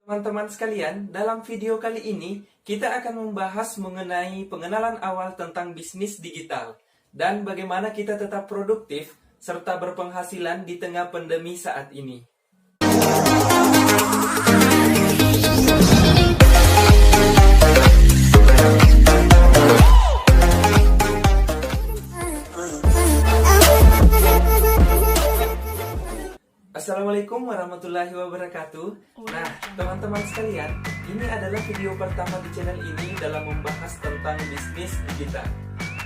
Teman-teman sekalian, dalam video kali ini kita akan membahas mengenai pengenalan awal tentang bisnis digital dan bagaimana kita tetap produktif serta berpenghasilan di tengah pandemi saat ini. Assalamualaikum warahmatullahi wabarakatuh. Nah, teman-teman sekalian, ini adalah video pertama di channel ini dalam membahas tentang bisnis digital.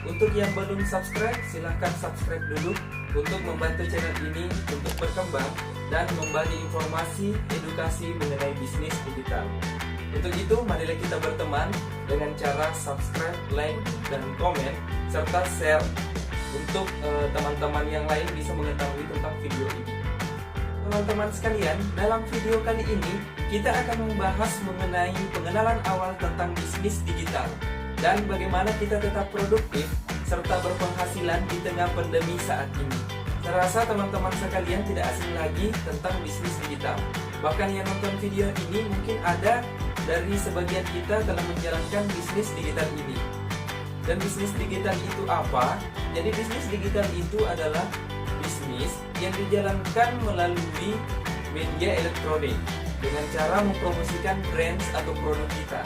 Untuk yang belum subscribe, silahkan subscribe dulu untuk membantu channel ini untuk berkembang dan membagi informasi edukasi mengenai bisnis digital. Untuk itu, marilah kita berteman dengan cara subscribe, like, dan komen, serta share untuk teman-teman yang lain bisa mengetahui tentang video ini. Teman-teman sekalian, dalam video kali ini kita akan membahas mengenai pengenalan awal tentang bisnis digital dan bagaimana kita tetap produktif serta berpenghasilan di tengah pandemi saat ini. Saya rasa teman-teman sekalian tidak asing lagi tentang bisnis digital. Bahkan yang nonton video ini mungkin ada dari sebagian kita dalam menjalankan bisnis digital ini. Dan bisnis digital itu apa? Jadi bisnis digital itu adalah bisnis yang dijalankan melalui media elektronik dengan cara mempromosikan brand atau produk kita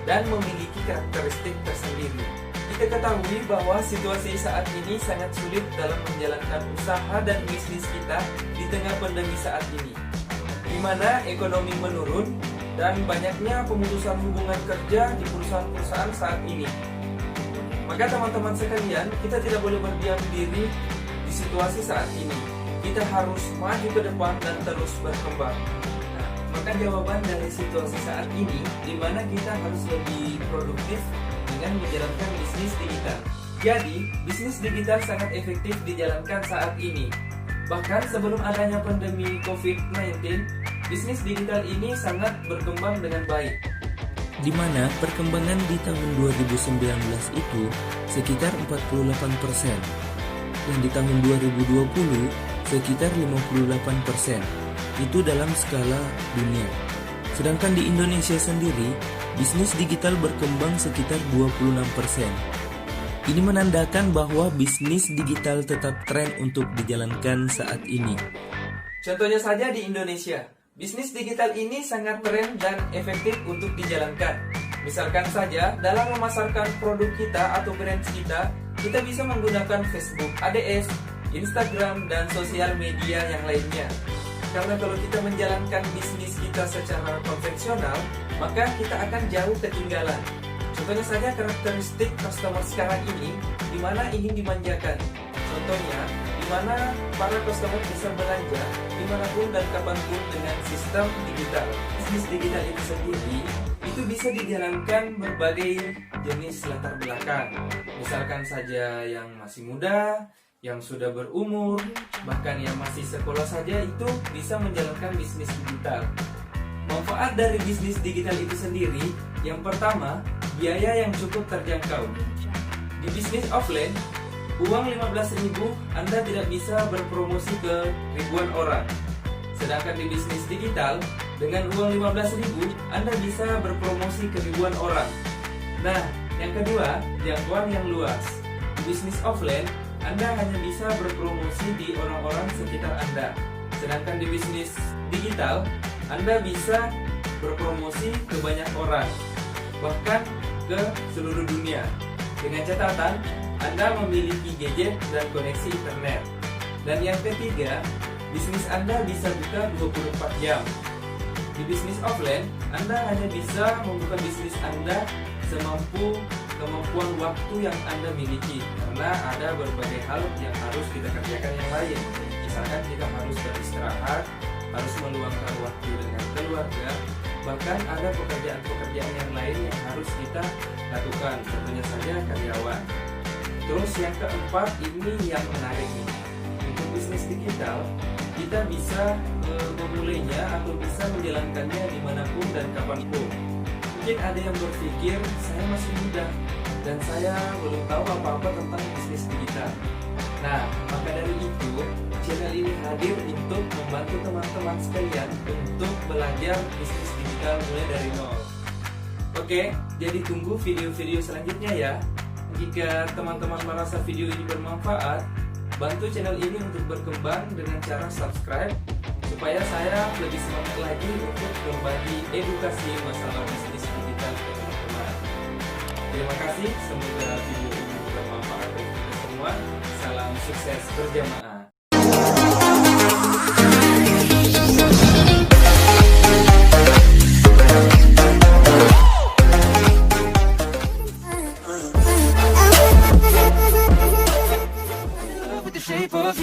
dan memiliki karakteristik tersendiri. Kita ketahui bahwa situasi saat ini sangat sulit dalam menjalankan usaha dan bisnis kita di tengah pandemi saat ini, di mana ekonomi menurun dan banyaknya pemutusan hubungan kerja di perusahaan-perusahaan saat ini. Maka teman-teman sekalian, kita tidak boleh berdiam diri di situasi saat ini. Kita harus maju ke depan dan terus berkembang. Nah, maka jawaban dari situasi saat ini, di mana kita harus lebih produktif dengan menjalankan bisnis digital. Jadi, bisnis digital sangat efektif dijalankan saat ini. Bahkan sebelum adanya pandemi COVID-19, bisnis digital ini sangat berkembang dengan baik. Di mana perkembangan di tahun 2019 itu sekitar 48%, dan di tahun 2020 sekitar 58%. Itu dalam skala dunia. Sedangkan di Indonesia sendiri, bisnis digital berkembang sekitar 26%. Ini menandakan bahwa bisnis digital tetap tren untuk dijalankan saat ini. Contohnya saja di Indonesia, bisnis digital ini sangat tren dan efektif untuk dijalankan. Misalkan saja, dalam memasarkan produk kita atau brand kita bisa menggunakan Facebook, ADS, Instagram, dan sosial media yang lainnya. Karena kalau kita menjalankan bisnis kita secara konvensional, maka kita akan jauh ketinggalan. Contohnya saja karakteristik customer sekarang ini, di mana ingin dimanjakan. Contohnya, di mana para customer bisa belanja dimanapun dan kapanpun dengan sistem digital. Bisnis digital itu sendiri, itu bisa dijalankan berbagai jenis latar belakang. Misalkan saja yang masih muda, yang sudah berumur, bahkan yang masih sekolah saja itu bisa menjalankan bisnis digital. Manfaat dari bisnis digital itu sendiri, yang pertama, biaya yang cukup terjangkau. Di bisnis offline, uang 15.000 Anda tidak bisa berpromosi ke ribuan orang. Sedangkan di bisnis digital, dengan uang 15.000 Anda bisa berpromosi ke ribuan orang. Nah, yang kedua, jangkauan yang luas. Di bisnis offline, Anda hanya bisa berpromosi di orang-orang sekitar Anda. Sedangkan di bisnis digital, Anda bisa berpromosi ke banyak orang, bahkan ke seluruh dunia. Dengan catatan, Anda memiliki gadget dan koneksi internet. Dan yang ketiga, bisnis Anda bisa buka 24 jam. Di bisnis offline, Anda hanya bisa membuka bisnis Anda semampu kemampuan waktu yang Anda miliki, karena ada berbagai hal yang harus kita kerjakan yang lain. Misalkan kita harus beristirahat, harus meluangkan waktu dengan keluarga, bahkan ada pekerjaan-pekerjaan yang lain yang harus kita lakukan, contohnya saja karyawan. Terus yang keempat, ini yang menarik nih. Untuk bisnis digital, kita bisa memulainya atau bisa menjalankannya dimanapun dan kapanpun. Mungkin ada yang berpikir, saya masih muda dan saya belum tahu apa-apa tentang bisnis digital. Nah, maka dari itu, channel ini hadir untuk membantu teman-teman sekalian untuk belajar bisnis digital. digital mulai dari nol. Oke, jadi tunggu video-video selanjutnya ya. Jika teman-teman merasa video ini bermanfaat, bantu channel ini untuk berkembang dengan cara subscribe supaya saya lebih semangat lagi untuk berbagi edukasi masalah bisnis digital ke teman-teman. Terima kasih, semoga video ini bermanfaat bagi kita semua. Salam sukses berjamaah.